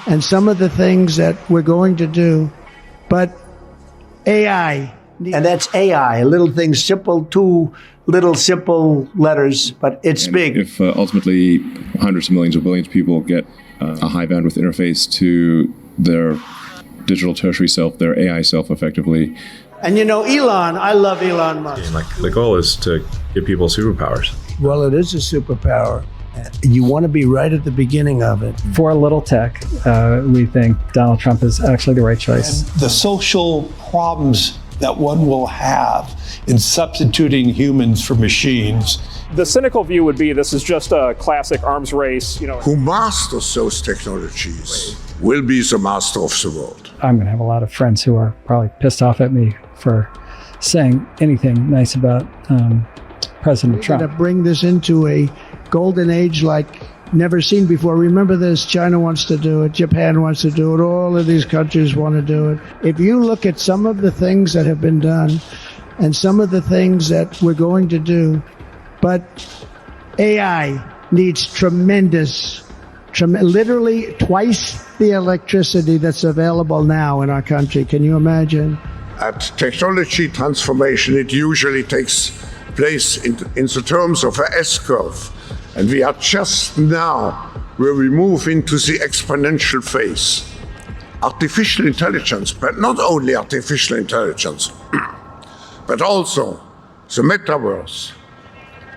and some of the things that we're going to do. But AI. And that's AI, little things, simple, two little simple letters, but it's big. If ultimately hundreds of millions or billions of people get a high bandwidth interface to their digital tertiary self, their AI self effectively. And you know, Elon, I love Elon Musk. Like, the goal is to give people superpowers. Well, it is a superpower. You want to be right at the beginning of it. For a little tech, we think Donald Trump is actually the right choice. And the social problems that one will have in substituting humans for machines. The cynical view would be this is just a classic arms race. You know, who masters those technologies will be the master of the world. I'm going to have a lot of friends who are probably pissed off at me for saying anything nice about President Trump. We're going to bring this into a golden age like never seen before. Remember this, China wants to do it, Japan wants to do it, all of these countries want to do it. If you look at some of the things that have been done and some of the things that we're going to do, but AI needs literally twice the electricity that's available now in our country. Can you imagine? At technology transformation, it usually takes place in the terms of an S-curve. And we are just now where we move into the exponential phase. Artificial intelligence, but not only artificial intelligence, but also the metaverse,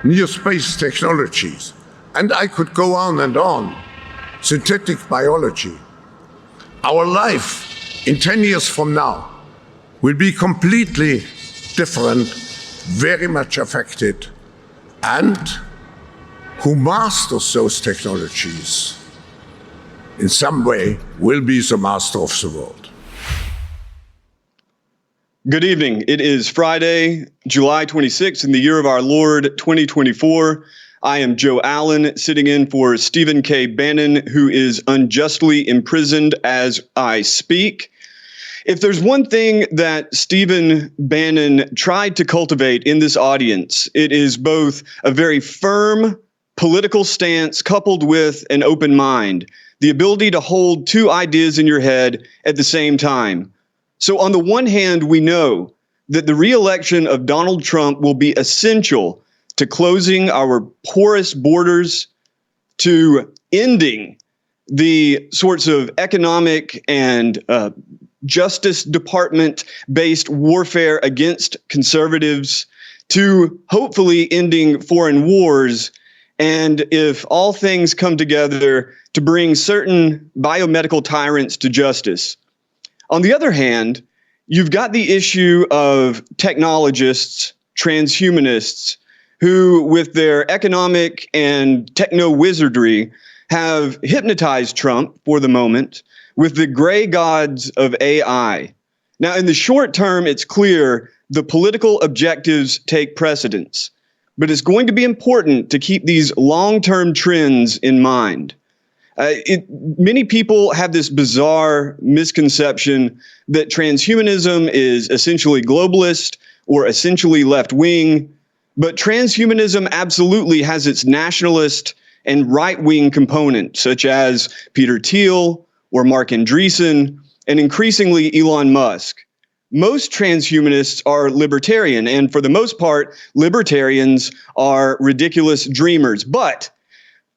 near space technologies, and I could go on and on, synthetic biology. Our life in 10 years from now will be completely different, very much affected, and who masters those technologies in some way will be the master of the world. Good evening. It is Friday, July 26th in the year of our Lord 2024. I am Joe Allen, sitting in for Stephen K. Bannon, who is unjustly imprisoned as I speak. If there's one thing that Stephen Bannon tried to cultivate in this audience, it is both a very firm political stance coupled with an open mind, the ability to hold two ideas in your head at the same time. So on the one hand, we know that the re-election of Donald Trump will be essential to closing our porous borders, to ending the sorts of economic and Justice Department-based warfare against conservatives, to hopefully ending foreign wars, and if all things come together, to bring certain biomedical tyrants to justice. On the other hand, you've got the issue of technologists, transhumanists, who with their economic and techno-wizardry have hypnotized Trump for the moment with the gray gods of AI. Now, in the short term, it's clear the political objectives take precedence, but it's going to be important to keep these long-term trends in mind. Many people have this bizarre misconception that transhumanism is essentially globalist or essentially left-wing, but transhumanism absolutely has its nationalist and right-wing component, such as Peter Thiel or Mark Andreessen, and increasingly Elon Musk. Most transhumanists are libertarian, and for the most part, libertarians are ridiculous dreamers. But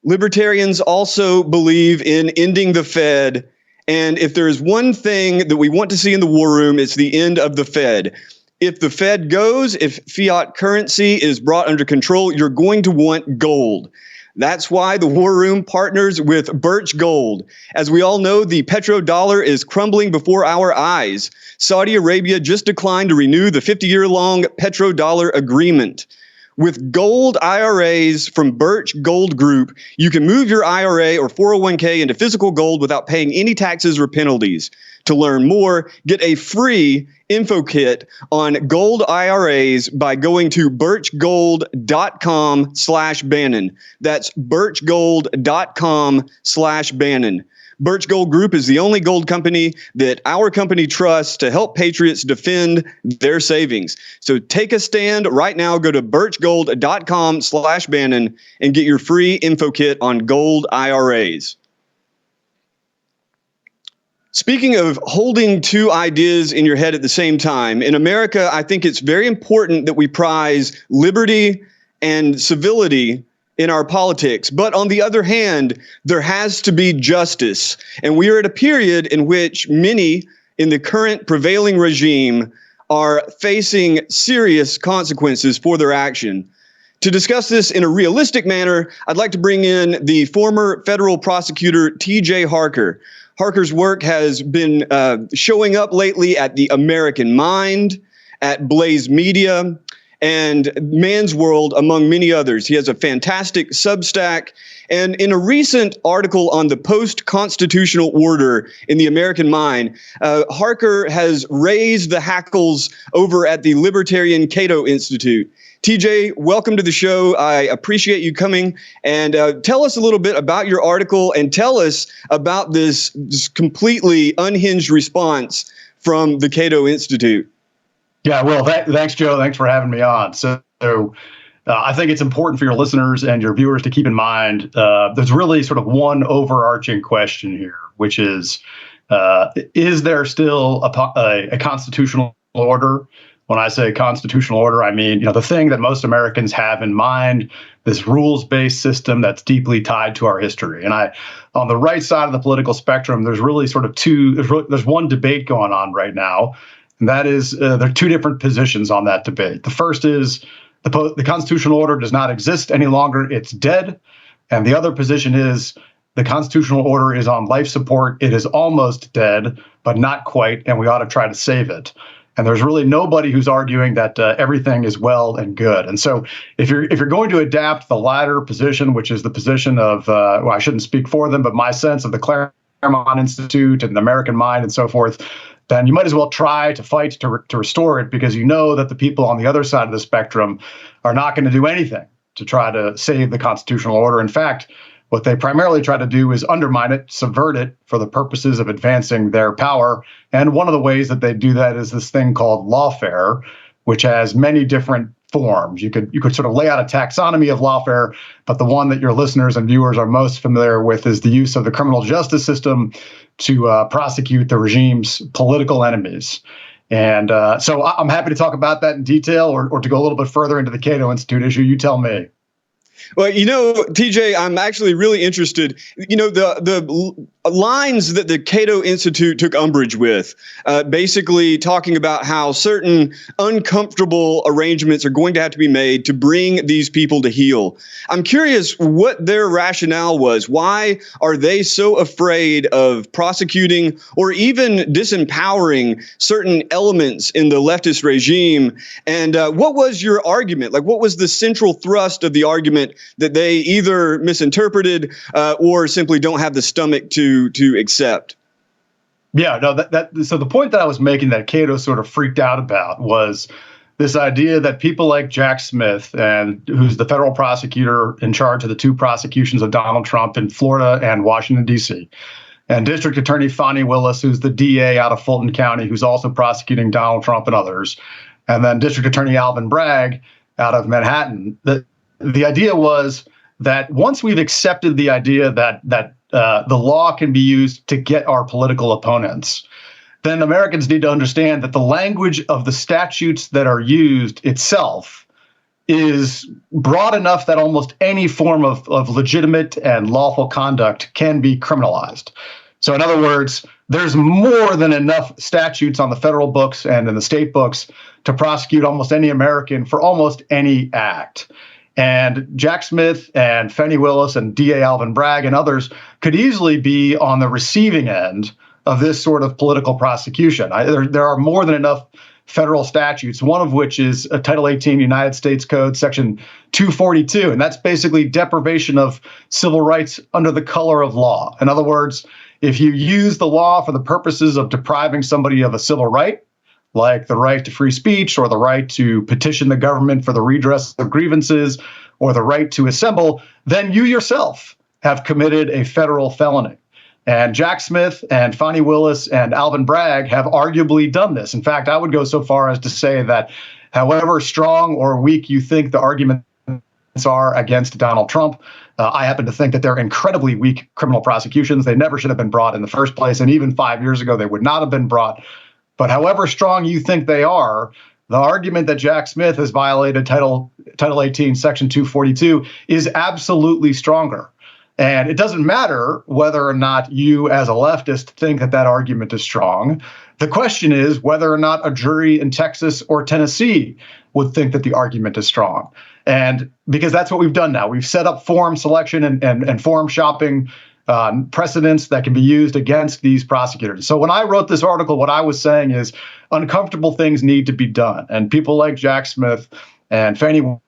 libertarians also believe in ending the Fed, and if there is one thing that we want to see in the war room, it's the end of the Fed. If the Fed goes, if fiat currency is brought under control, you're going to want gold. That's why the War Room partners with Birch Gold. As we all know, the petrodollar is crumbling before our eyes. Saudi Arabia just declined to renew the 50-year-long petrodollar agreement. With gold IRAs from Birch Gold Group, you can move your IRA or 401k into physical gold without paying any taxes or penalties. To learn more, get a free info kit on gold IRAs by going to birchgold.com/Bannon. That's birchgold.com/Bannon. Birch Gold Group is the only gold company that our company trusts to help patriots defend their savings. So take a stand right now. Go to birchgold.com/Bannon and get your free info kit on gold IRAs. Speaking of holding two ideas in your head at the same time, in America, I think it's very important that we prize liberty and civility in our politics. But on the other hand, there has to be justice. And we are at a period in which many in the current prevailing regime are facing serious consequences for their action. To discuss this in a realistic manner, I'd like to bring in the former federal prosecutor, T.J. Harker. Harker's work has been showing up lately at The American Mind, at Blaze Media, and Man's World, among many others. He has a fantastic Substack. And in a recent article on the post-constitutional order in The American Mind, Harker has raised the hackles over at the Libertarian Cato Institute. TJ, welcome to the show. I appreciate you coming, and tell us a little bit about your article and tell us about this completely unhinged response from the Cato Institute. Yeah, well, thanks, Joe. Thanks for having me on. So I think it's important for your listeners and your viewers to keep in mind there's really sort of one overarching question here, which is there still a constitutional order? When I say constitutional order, I mean, the thing that most Americans have in mind, this rules-based system that's deeply tied to our history. And on the right side of the political spectrum, there's really sort of there's one debate going on right now. And that is, there are two different positions on that debate. The first is the constitutional order does not exist any longer. It's dead. And the other position is the constitutional order is on life support. It is almost dead, but not quite. And we ought to try to save it. And there's really nobody who's arguing that everything is well and good. And so if you're going to adapt the latter position, which is the position of, well, I shouldn't speak for them, but my sense of the Claremont Institute and the American Mind and so forth, then you might as well try to fight to restore it, because you know that the people on the other side of the spectrum are not going to do anything to try to save the constitutional order. In fact, what they primarily try to do is undermine it, subvert it for the purposes of advancing their power. And one of the ways that they do that is this thing called lawfare, which has many different forms. You could sort of lay out a taxonomy of lawfare, but the one that your listeners and viewers are most familiar with is the use of the criminal justice system to prosecute the regime's political enemies. And so I'm happy to talk about that in detail, or to go a little bit further into the Cato Institute issue. You tell me. Well, TJ, I'm actually really interested. The lines that the Cato Institute took umbrage with, basically talking about how certain uncomfortable arrangements are going to have to be made to bring these people to heel. I'm curious what their rationale was. Why are they so afraid of prosecuting or even disempowering certain elements in the leftist regime? And what was your argument? Like, what was the central thrust of the argument that they either misinterpreted or simply don't have the stomach to accept? Yeah, no, so the point that I was making that Cato sort of freaked out about was this idea that people like Jack Smith, and who's the federal prosecutor in charge of the two prosecutions of Donald Trump in Florida and Washington, D.C., and District Attorney Fani Willis, who's the DA out of Fulton County, who's also prosecuting Donald Trump and others, and then District Attorney Alvin Bragg out of Manhattan. The idea was that once we've accepted the idea that the law can be used to get our political opponents, then Americans need to understand that the language of the statutes that are used itself is broad enough that almost any form of legitimate and lawful conduct can be criminalized. So in other words, there's more than enough statutes on the federal books and in the state books to prosecute almost any American for almost any act. And Jack Smith and Fani Willis and DA Alvin Bragg and others could easily be on the receiving end of this sort of political prosecution. There are more than enough federal statutes, one of which is a Title 18 United States Code, Section 242. And that's basically deprivation of civil rights under the color of law. In other words, if you use the law for the purposes of depriving somebody of a civil right, like the right to free speech or the right to petition the government for the redress of grievances or the right to assemble, then you yourself have committed a federal felony. And Jack Smith and Fani Willis and Alvin Bragg have arguably done this. In fact, I would go so far as to say that however strong or weak you think the argument are against Donald Trump. I happen to think that they're incredibly weak criminal prosecutions. They never should have been brought in the first place. And even 5 years ago, they would not have been brought. But however strong you think they are, the argument that Jack Smith has violated Title 18, Section 242 is absolutely stronger. And it doesn't matter whether or not you as a leftist think that that argument is strong. The question is whether or not a jury in Texas or Tennessee would think that the argument is strong. And because that's what we've done now. We've set up forum selection and forum shopping precedents that can be used against these prosecutors. So when I wrote this article, what I was saying is uncomfortable things need to be done. And people like Jack Smith and Fani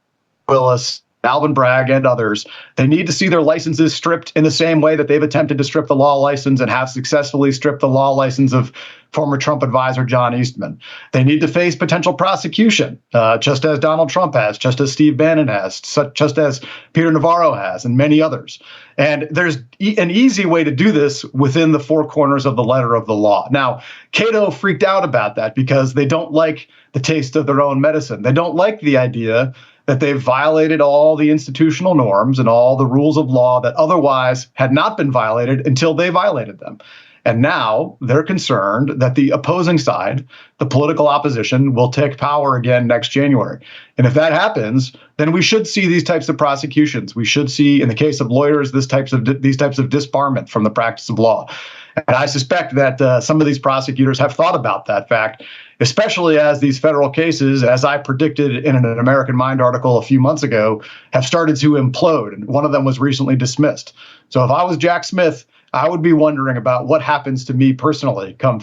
Willis, Alvin Bragg, and others, they need to see their licenses stripped in the same way that they've attempted to strip the law license and have successfully stripped the law license of former Trump advisor John Eastman. They need to face potential prosecution, just as Donald Trump has, just as Steve Bannon has, just as Peter Navarro has, and many others. And there's an easy way to do this within the four corners of the letter of the law. Now, Cato freaked out about that because they don't like the taste of their own medicine. They don't like the idea that they've violated all the institutional norms and all the rules of law that otherwise had not been violated until they violated them. And now they're concerned that the opposing side, the political opposition, will take power again next January. And if that happens, then we should see these types of prosecutions. We should see, in the case of lawyers, these types of disbarment from the practice of law. And I suspect that some of these prosecutors have thought about that fact, especially as these federal cases, as I predicted in an American Mind article a few months ago, have started to implode. And one of them was recently dismissed. So if I was Jack Smith, I would be wondering about what happens to me personally come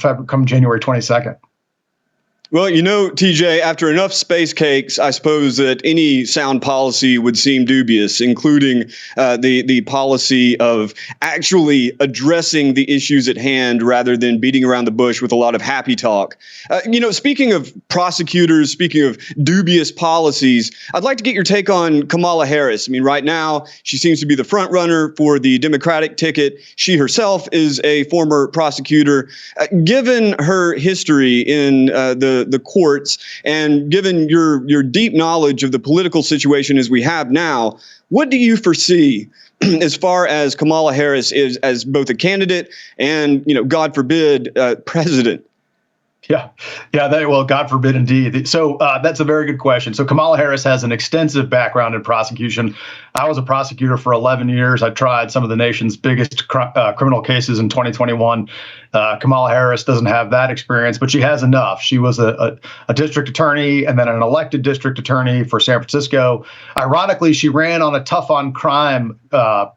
January 22nd. Well, you know, TJ, after enough space cakes, I suppose that any sound policy would seem dubious, including the policy of actually addressing the issues at hand rather than beating around the bush with a lot of happy talk. Speaking of prosecutors, speaking of dubious policies, I'd like to get your take on Kamala Harris. I mean, right now, she seems to be the front runner for the Democratic ticket. She herself is a former prosecutor. Given her history in the courts, and given your deep knowledge of the political situation as we have now, what do you foresee as far as Kamala Harris is as both a candidate and, God forbid, president? Yeah. Well, God forbid, indeed. So that's a very good question. So Kamala Harris has an extensive background in prosecution. I was a prosecutor for 11 years. I tried some of the nation's biggest criminal cases in 2021. Kamala Harris doesn't have that experience, but she has enough. She was a district attorney and then an elected district attorney for San Francisco. Ironically, she ran on a tough on crime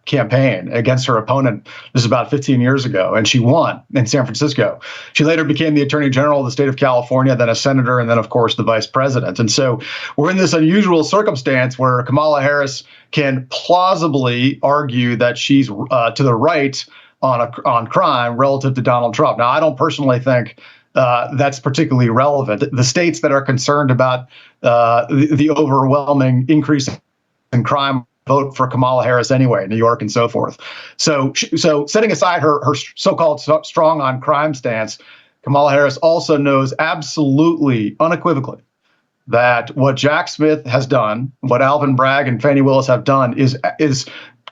campaign against her opponent. This is about 15 years ago, and she won in San Francisco. She later became the attorney general of the state of California, then a senator, and then, of course, the vice president. And so we're in this unusual circumstance where Kamala Harris can plausibly argue that she's to the right on crime relative to Donald Trump. Now, I don't personally think that's particularly relevant. The states that are concerned about the overwhelming increase in crime vote for Kamala Harris anyway, New York and so forth. So setting aside her so-called strong on crime stance, Kamala Harris also knows absolutely, unequivocally, that what Jack Smith has done, what Alvin Bragg and Fani Willis have done is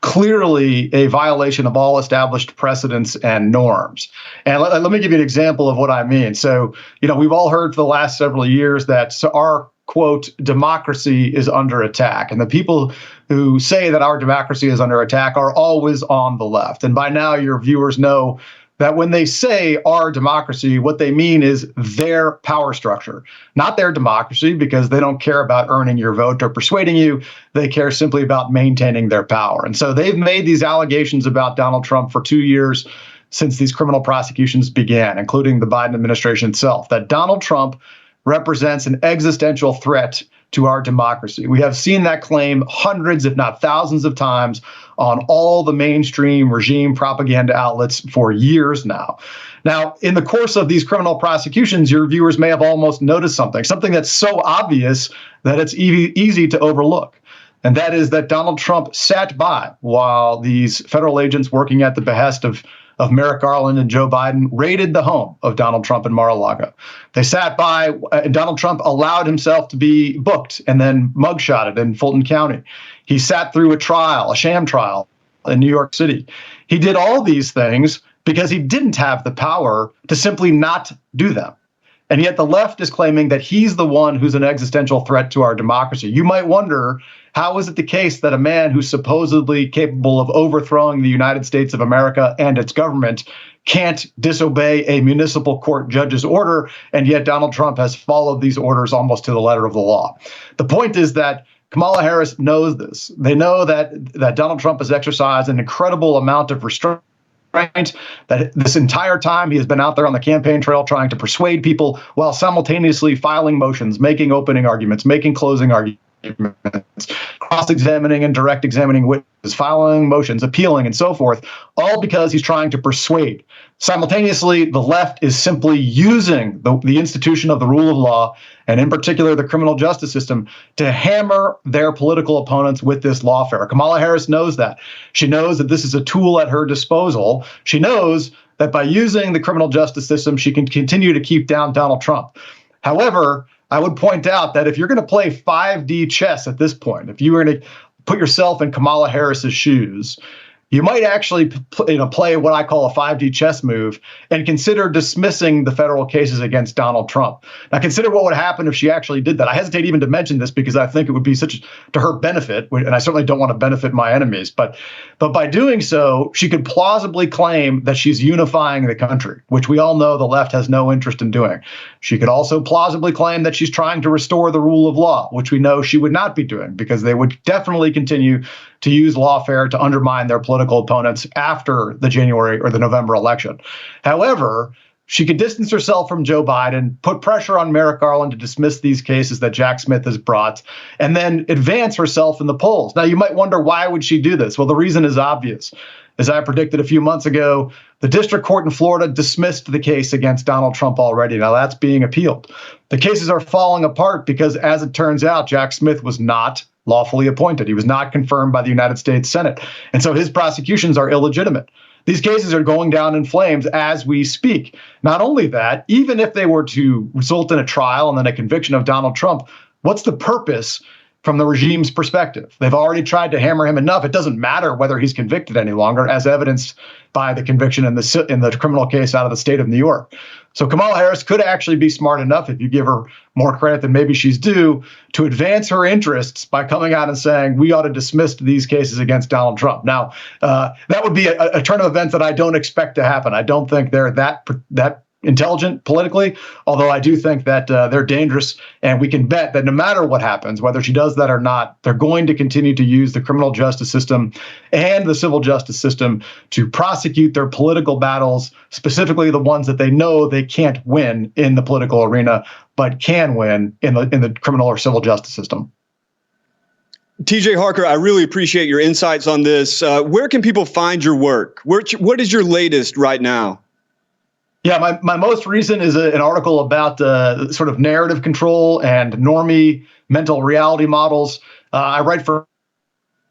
clearly a violation of all established precedents and norms. And let me give you an example of what I mean. So, we've all heard for the last several years that our, quote, democracy is under attack. And the people who say that our democracy is under attack are always on the left. And by now, your viewers know that when they say our democracy, what they mean is their power structure, not their democracy, because they don't care about earning your vote or persuading you. They care simply about maintaining their power. And so they've made these allegations about Donald Trump for 2 years since these criminal prosecutions began, including the Biden administration itself, that Donald Trump represents an existential threat to our democracy. We have seen that claim hundreds, if not thousands of times on all the mainstream regime propaganda outlets for years now. Now, in the course of these criminal prosecutions, your viewers may have almost noticed something that's so obvious that it's easy to overlook. And that is that Donald Trump sat by while these federal agents working at the behest of of Merrick Garland and Joe Biden raided the home of Donald Trump in Mar-a-Lago. They sat by, and Donald Trump allowed himself to be booked and then mugshotted in Fulton County. He sat through a trial, a sham trial in New York City. He did all these things because he didn't have the power to simply not do them. And yet the left is claiming that he's the one who's an existential threat to our democracy. You might wonder, how is it the case that a man who's supposedly capable of overthrowing the United States of America and its government can't disobey a municipal court judge's order, and yet Donald Trump has followed these orders almost to the letter of the law? The point is that Kamala Harris knows this. They know that Donald Trump has exercised an incredible amount of restraint, that this entire time he has been out there on the campaign trail trying to persuade people while simultaneously filing motions, making opening arguments, making closing arguments, cross-examining and direct examining witnesses, filing motions, appealing, and so forth, all because he's trying to persuade. Simultaneously, the left is simply using the institution of the rule of law, and in particular the criminal justice system, to hammer their political opponents with this lawfare. Kamala Harris knows that. She knows that this is a tool at her disposal. She knows that by using the criminal justice system, she can continue to keep down Donald Trump. However, I would point out that if you're going to play 5D chess at this point, if you were going to put yourself in Kamala Harris's shoes, you might actually play what I call a 5D chess move and consider dismissing the federal cases against Donald Trump. Now, consider what would happen if she actually did that. I hesitate even to mention this because I think it would be such to her benefit, and I certainly don't want to benefit my enemies. But by doing so, she could plausibly claim that she's unifying the country, which we all know the left has no interest in doing. She could also plausibly claim that she's trying to restore the rule of law, which we know she would not be doing because they would definitely continue to use lawfare to undermine their political opponents after the January or the November election. However, she could distance herself from Joe Biden, put pressure on Merrick Garland to dismiss these cases that Jack Smith has brought, and then advance herself in the polls. Now, you might wonder, why would she do this? Well, the reason is obvious. As I predicted a few months ago, the district court in Florida dismissed the case against Donald Trump already. Now that's being appealed. The cases are falling apart because, as it turns out, Jack Smith was not lawfully appointed. He was not confirmed by the United States Senate. And so his prosecutions are illegitimate. These cases are going down in flames as we speak. Not only that, even if they were to result in a trial and then a conviction of Donald Trump, what's the purpose from the regime's perspective? They've already tried to hammer him enough. It doesn't matter whether he's convicted any longer, as evidenced by the conviction in the criminal case out of the state of New York. So Kamala Harris could actually be smart enough, if you give her more credit than maybe she's due, to advance her interests by coming out and saying we ought to dismiss these cases against Donald Trump. Now, that would be a turn of events that I don't expect to happen. I don't think they're that intelligent politically, although I do think that they're dangerous, and we can bet that no matter what happens, whether she does that or not, they're going to continue to use the criminal justice system and the civil justice system to prosecute their political battles, specifically the ones that they know they can't win in the political arena, but can win in the criminal or civil justice system. TJ Harker, I really appreciate your insights on this. Where can people find your work? What is your latest right now? Yeah, my most recent is an article about sort of narrative control and normie mental reality models. I write for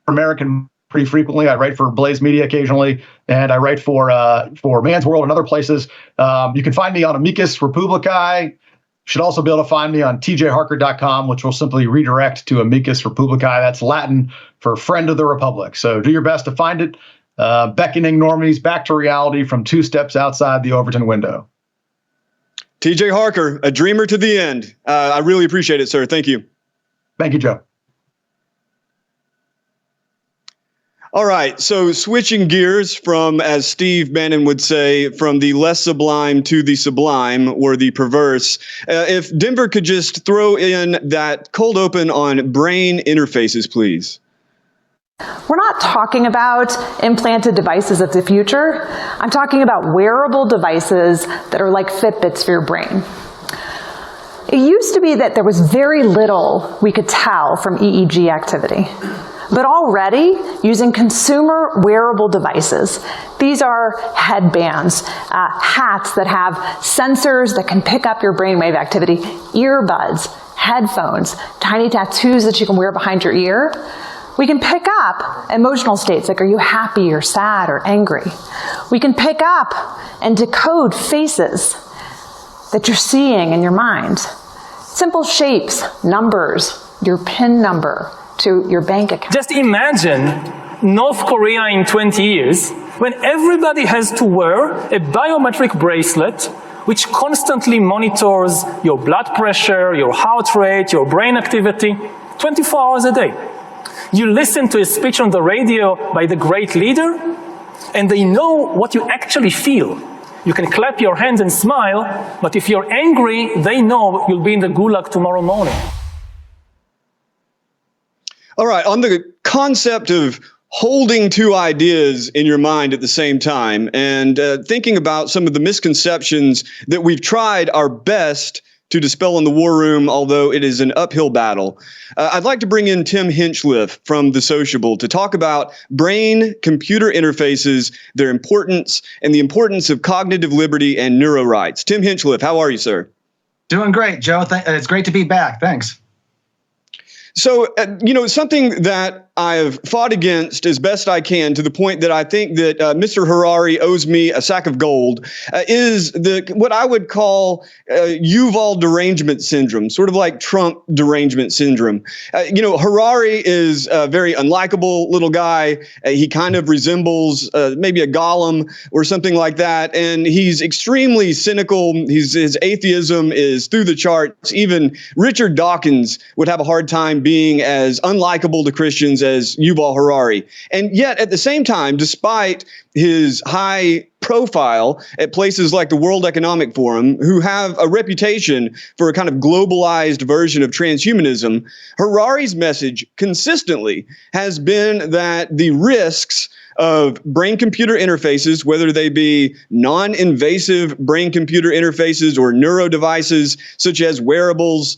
American pretty frequently. I write for Blaze Media occasionally, and I write for Man's World and other places. You can find me on Amicus Republicae. You should also be able to find me on tjharker.com, which will simply redirect to Amicus Republicae. That's Latin for Friend of the Republic. So do your best to find it. Beckoning normies back to reality from 2 steps outside the Overton window. TJ Harker, a dreamer to the end. I really appreciate it, sir. Thank you. Thank you, Joe. All right. So switching gears from, as Steve Bannon would say, from the less sublime to the sublime or the perverse. If Denver could just throw in that cold open on brain interfaces, please. We're not talking about implanted devices of the future. I'm talking about wearable devices that are like Fitbits for your brain. It used to be that there was very little we could tell from EEG activity. But already, using consumer wearable devices, these are headbands, hats that have sensors that can pick up your brainwave activity, earbuds, headphones, tiny tattoos that you can wear behind your ear. We can pick up emotional states like, are you happy or sad or angry? We can pick up and decode faces that you're seeing in your mind. Simple shapes, numbers, your PIN number to your bank account. Just imagine North Korea in 20 years when everybody has to wear a biometric bracelet which constantly monitors your blood pressure, your heart rate, your brain activity, 24 hours a day. You listen to a speech on the radio by the great leader, and they know what you actually feel. You can clap your hands and smile, but if you're angry, they know you'll be in the gulag tomorrow morning. All right, on the concept of holding two ideas in your mind at the same time and thinking about some of the misconceptions that we've tried our best to dispel in the war room, although it is an uphill battle. I'd like to bring in Tim Hinchliffe from The Sociable to talk about brain-computer interfaces, their importance, and the importance of cognitive liberty and neuro rights. Tim Hinchliffe, how are you, sir? Doing great, Joe. It's great to be back. Thanks. So, something that I've fought against as best I can, to the point that I think that Mr. Harari owes me a sack of gold, is what I would call Yuval derangement syndrome, sort of like Trump derangement syndrome. Harari is a very unlikable little guy. He kind of resembles maybe a golem or something like that, and he's extremely cynical. His atheism is through the charts. Even Richard Dawkins would have a hard time being as unlikable to Christians as Yuval Harari. And yet, at the same time, despite his high profile at places like the World Economic Forum, who have a reputation for a kind of globalized version of transhumanism, Harari's message consistently has been that the risks of brain-computer interfaces, whether they be non-invasive brain-computer interfaces or neuro devices such as wearables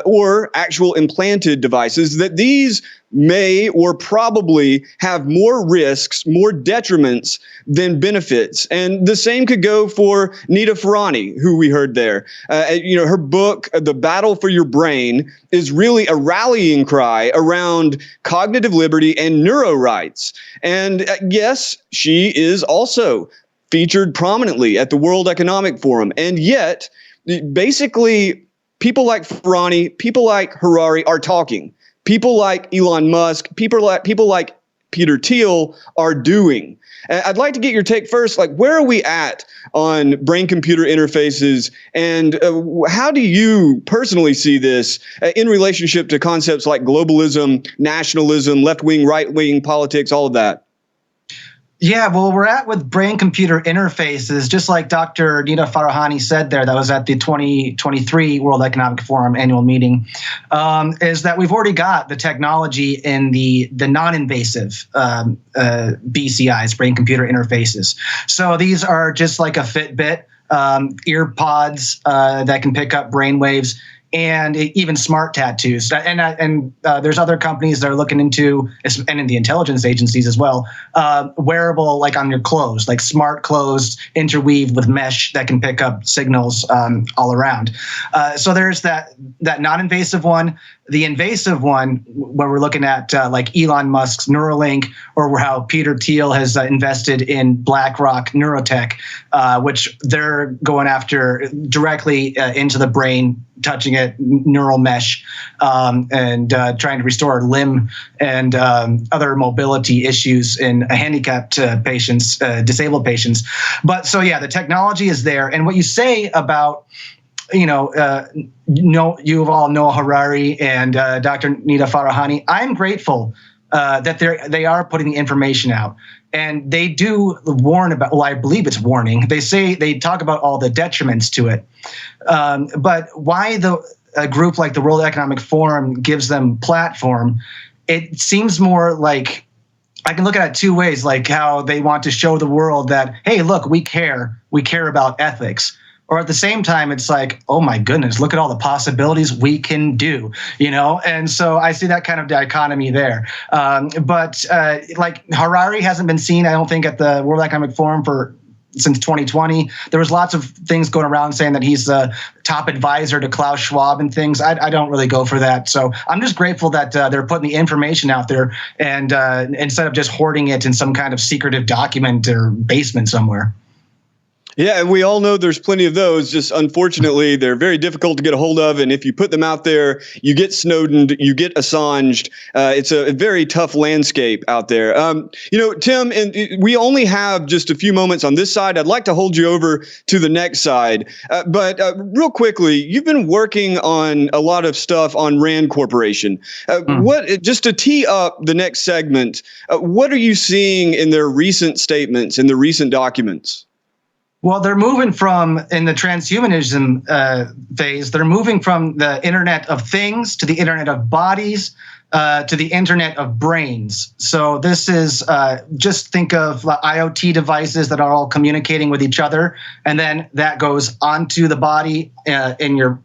or actual implanted devices, that these may or probably have more risks, more detriments than benefits. And the same could go for Nita Farahany, who we heard there. Her book, The Battle for Your Brain, is really a rallying cry around cognitive liberty and neuro rights. And yes, she is also featured prominently at the World Economic Forum. And yet, basically, people like Farahany, people like Harari are talking. People like Elon Musk, people like Peter Thiel are doing. I'd like to get your take first. Like, where are we at on brain-computer interfaces, and how do you personally see this in relationship to concepts like globalism, nationalism, left-wing, right-wing politics, all of that? Yeah, well, we're at with brain-computer interfaces, just like Dr. Nita Farahany said there, that was at the 2023 World Economic Forum annual meeting, is that we've already got the technology in the non-invasive BCIs, brain-computer interfaces. So these are just like a Fitbit, ear-pods that can pick up brain waves, and even smart tattoos. And there's other companies that are looking into, and in the intelligence agencies as well, wearable, like on your clothes, like smart clothes interweave with mesh that can pick up signals all around. So there's that non-invasive one. The invasive one, where we're looking at like Elon Musk's Neuralink, or how Peter Thiel has invested in BlackRock Neurotech, which they're going after directly into the brain, touching it, neural mesh, and trying to restore limb and other mobility issues in handicapped patients, disabled patients. But so, yeah, the technology is there. And what you say about you all know Harari and Dr. Nita Farahany, I'm grateful that they are putting the information out. And they do warn about, well, I believe it's warning. They talk about all the detriments to it. But why a group like the World Economic Forum gives them platform, it seems more like, I can look at it two ways, like how they want to show the world that, hey, look, we care about ethics. Or at the same time, it's like, oh my goodness, look at all the possibilities we can do, And so I see that kind of dichotomy there. But like Harari hasn't been seen, I don't think, at the World Economic Forum for since 2020. There was lots of things going around saying that he's the top advisor to Klaus Schwab and things. I don't really go for that. So I'm just grateful that they're putting the information out there, and instead of just hoarding it in some kind of secretive document or basement somewhere. Yeah, and we all know there's plenty of those. Just unfortunately, they're very difficult to get a hold of. And if you put them out there, you get Snowdened, you get Assanged. It's a very tough landscape out there. Tim, and we only have just a few moments on this side. I'd like to hold you over to the next side. But real quickly, you've been working on a lot of stuff on Rand Corporation. Just to tee up the next segment, what are you seeing in their recent statements, in the recent documents? Well, they're moving from, in the transhumanism phase, they're moving from the Internet of Things to the Internet of Bodies to the Internet of Brains. So this is, just think of IoT devices that are all communicating with each other, and then that goes onto the body in your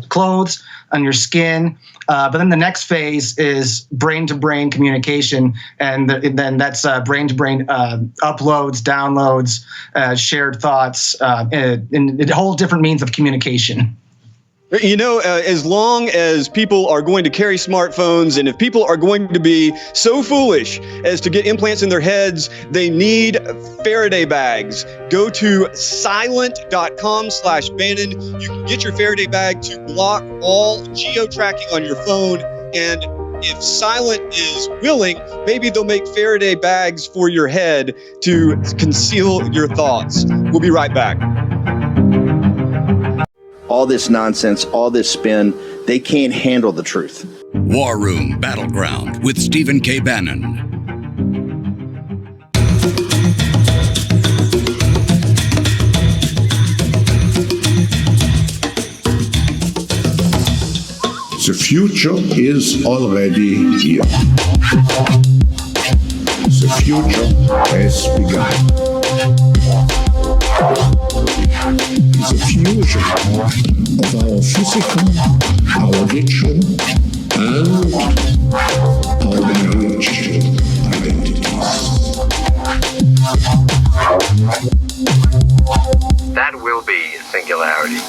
clothes, on your skin. But then the next phase is brain-to-brain communication, and then that's brain-to-brain uploads, downloads, shared thoughts, and a whole different means of communication. As long as people are going to carry smartphones, and if people are going to be so foolish as to get implants in their heads, they need Faraday bags. Go to silent.com/Bannon. You can get your Faraday bag to block all geo-tracking on your phone. And if Silent is willing, maybe they'll make Faraday bags for your head to conceal your thoughts. We'll be right back. All this nonsense, all this spin, they can't handle the truth. War Room Battleground with Stephen K. Bannon. The future is already here. The future has begun. The fusion of our physical, our ritual, and our biological identities. That will be singularity.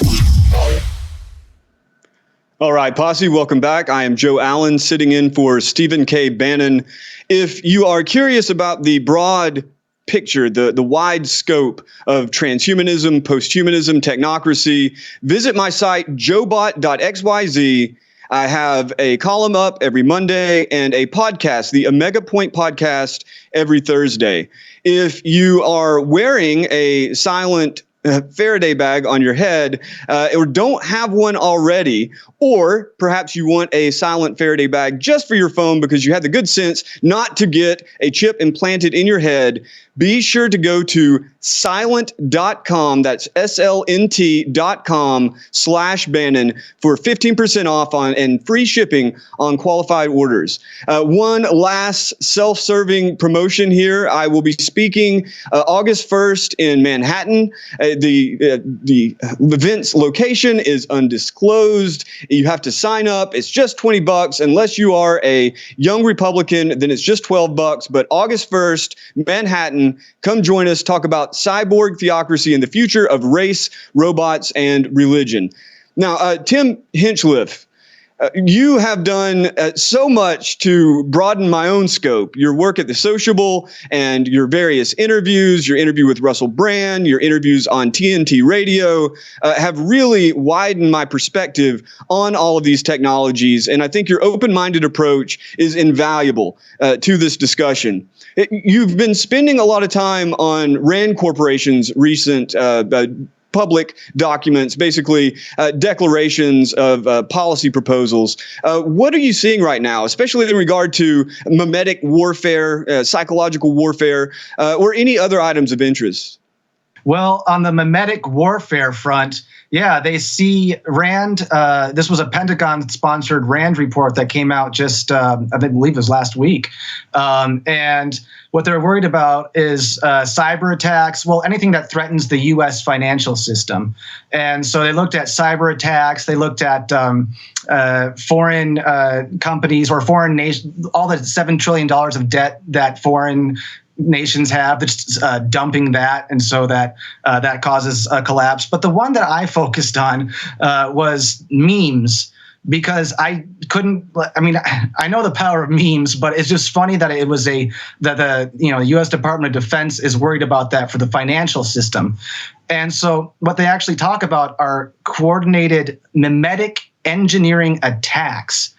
All right, Posse, welcome back. I am Joe Allen, sitting in for Stephen K. Bannon. If you are curious about the broad picture, the wide scope of transhumanism, posthumanism, technocracy, visit my site, joebot.xyz. I have a column up every Monday and a podcast, the Omega Point podcast, every Thursday. If you are wearing a Silent Faraday bag on your head, or don't have one already, or perhaps you want a Silent Faraday bag just for your phone because you had the good sense not to get a chip implanted in your head, be sure to go to silent.com, that's SLNT.com/Bannon for 15% off on and free shipping on qualified orders. One last self-serving promotion here. I will be speaking August 1st in Manhattan. The event's location is undisclosed. You have to sign up. It's just $20. Unless you are a young Republican, then it's just $12. But August 1st, Manhattan, come join us, talk about cyborg theocracy and the future of race, robots, and religion. Now, Tim Hinchliffe, you have done so much to broaden my own scope. Your work at The Sociable and your various interviews, your interview with Russell Brand, your interviews on TNT Radio have really widened my perspective on all of these technologies. And I think your open-minded approach is invaluable to this discussion. You've been spending a lot of time on Rand Corporation's recent public documents, basically declarations of policy proposals. What are you seeing right now, especially in regard to mimetic warfare, psychological warfare, or any other items of interest? Well, on the mimetic warfare front, yeah, they see Rand. This was a Pentagon-sponsored Rand report that came out just, I believe it was last week. And what they're worried about is cyber attacks, well, anything that threatens the U.S. financial system. And so they looked at cyber attacks. They looked at foreign companies or foreign nations, all the $7 trillion of debt that foreign nations have, that's dumping that, and so that that causes a collapse. But the one that I focused on was memes, because I mean, I know the power of memes, but it's just funny that it was the U.S. Department of Defense is worried about that for the financial system. And so what they actually talk about are coordinated mimetic engineering attacks,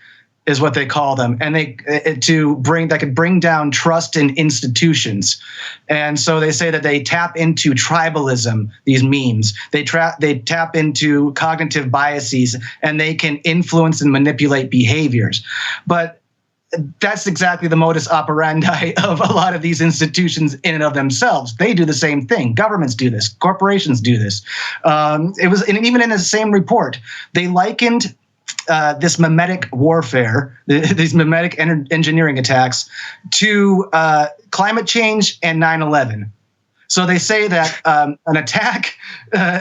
is what they call them, and that could bring down trust in institutions. And so they say that they tap into tribalism, these memes. They tap into cognitive biases, and they can influence and manipulate behaviors. But that's exactly the modus operandi of a lot of these institutions in and of themselves. They do the same thing. Governments do this. Corporations do this. Even in the same report, they likened this mimetic warfare, these mimetic engineering attacks, to climate change and 9/11. So they say that an attack,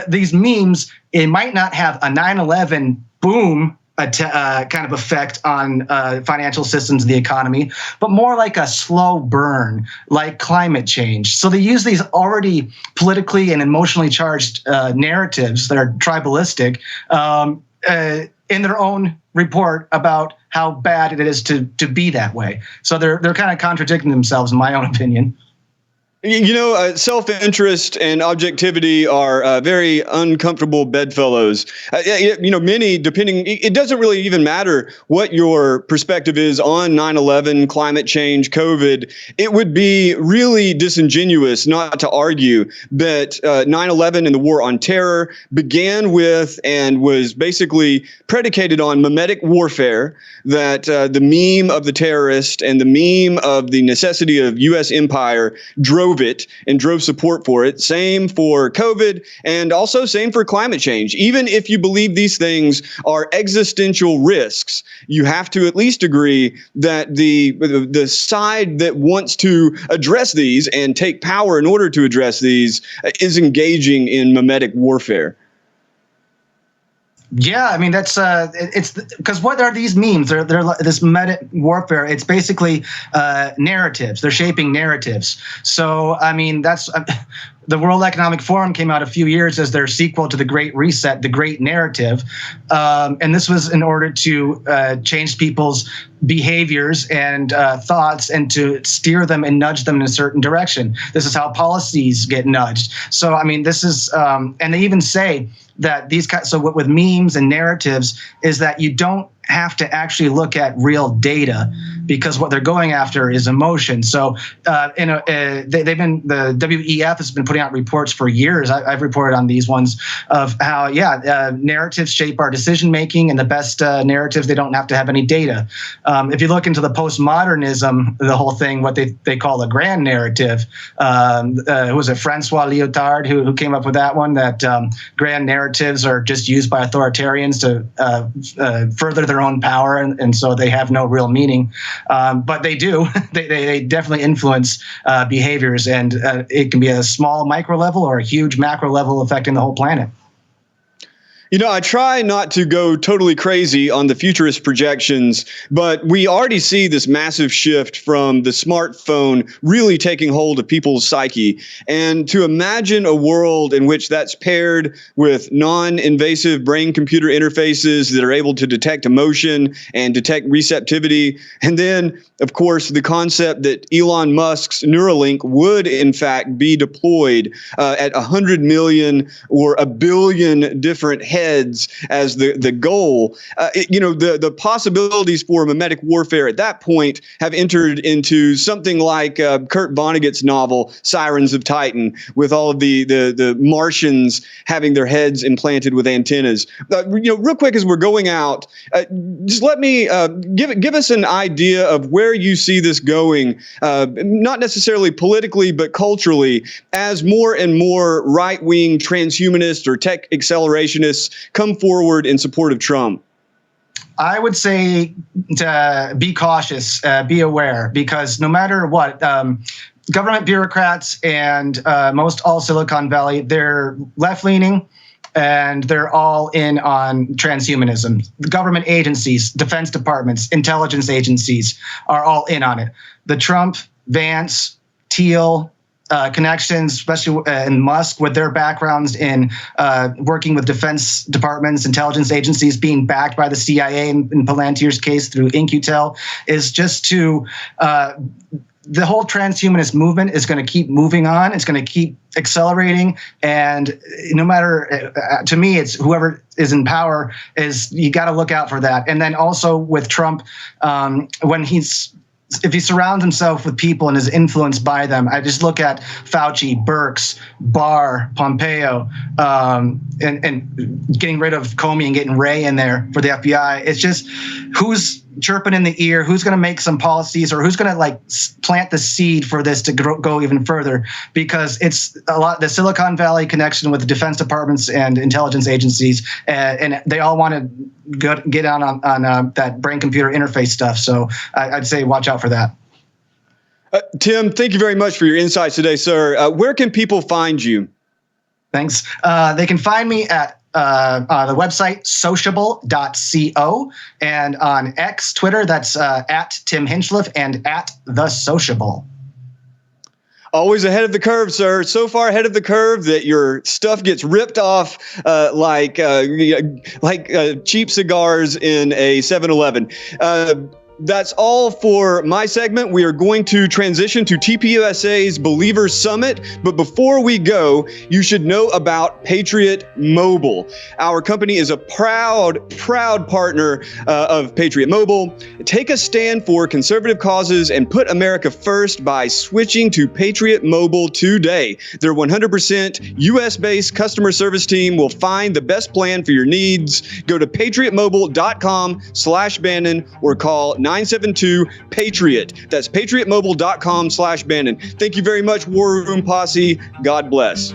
these memes, it might not have a 9/11 boom kind of effect on financial systems and the economy, but more like a slow burn, like climate change. So they use these already politically and emotionally charged narratives that are tribalistic in their own report about how bad it is to be that way. So they're kind of contradicting themselves, in my own opinion. Self-interest and objectivity are very uncomfortable bedfellows. Many, it doesn't really even matter what your perspective is on 9/11, climate change, COVID. It would be really disingenuous not to argue that 9/11 and the war on terror began with and was basically predicated on mimetic warfare, that the meme of the terrorist and the meme of the necessity of U.S. empire drove it and drove support for it. Same for COVID, and also same for climate change. Even if you believe these things are existential risks, you have to at least agree that the side that wants to address these and take power in order to address these is engaging in mimetic warfare. Yeah, I mean, that's it's because what are these memes? They're this meta warfare. It's basically narratives. They're shaping narratives. So I mean, that's the World Economic Forum came out a few years as their sequel to the Great Reset, the Great Narrative, and this was in order to change people's behaviors and thoughts and to steer them and nudge them in a certain direction. This is how policies get nudged. So I mean, this is, and they even say that so with memes and narratives is that you don't have to actually look at real data, because what they're going after is emotion. So the WEF has been putting out reports for years. I've reported on these ones of how narratives shape our decision making, and the best narratives, they don't have to have any data. If you look into the postmodernism, the whole thing, what they call a grand narrative, was it Francois Lyotard who came up with that one, that grand narratives are just used by authoritarians to further their own power, and so they have no real meaning. But they do. they definitely influence behaviors, and it can be a small micro level or a huge macro level affecting the whole planet. I try not to go totally crazy on the futurist projections, but we already see this massive shift from the smartphone really taking hold of people's psyche. And to imagine a world in which that's paired with non-invasive brain-computer interfaces that are able to detect emotion and detect receptivity, and then, of course, the concept that Elon Musk's Neuralink would, in fact, be deployed at 100 million or a billion different heads as the goal. The possibilities for mimetic warfare at that point have entered into something like Kurt Vonnegut's novel Sirens of Titan, with all of the Martians having their heads implanted with antennas. Real quick as we're going out, just let me give us an idea of where you see this going, not necessarily politically, but culturally, as more and more right-wing transhumanists or tech accelerationists come forward in support of Trump. I would say to be cautious, be aware, because no matter what, government bureaucrats and most all Silicon Valley, they're left-leaning, and they're all in on transhumanism. The government agencies, defense departments, intelligence agencies are all in on it. The Trump, Vance Thiel connections, especially in Musk, with their backgrounds in working with defense departments, intelligence agencies, being backed by the CIA in Palantir's case through InQtel, is just to the whole transhumanist movement is going to keep moving on. It's going to keep accelerating. And no matter, to me, it's whoever is in power is, you got to look out for that. And then also with Trump, if he surrounds himself with people and is influenced by them, I just look at Fauci, Birx, Barr, Pompeo, and getting rid of Comey and getting Wray in there for the FBI. It's just who's chirping in the ear, who's going to make some policies, or who's going to like plant the seed for this to go even further, because it's a lot, the Silicon Valley connection with the defense departments and intelligence agencies, and they all want to get on that brain-computer interface stuff. So I'd say watch out for that. Tim, thank you very much for your insights today, sir. Where can people find you? Thanks. They can find me at the website sociable.co, and on X, Twitter, that's at Tim Hinchliffe and at The Sociable. Always ahead of the curve, sir. So far ahead of the curve that your stuff gets ripped off like cheap cigars in a 7-Eleven. That's all for my segment. We are going to transition to TPUSA's Believers Summit. But before we go, you should know about Patriot Mobile. Our company is a proud partner of Patriot Mobile. Take a stand for conservative causes and put America first by switching to Patriot Mobile today. Their 100% US-based customer service team will find the best plan for your needs. Go to patriotmobile.com/Bannon or call 972-PATRIOT. That's patriotmobile.com/Bannon. Thank you very much, War Room Posse. God bless.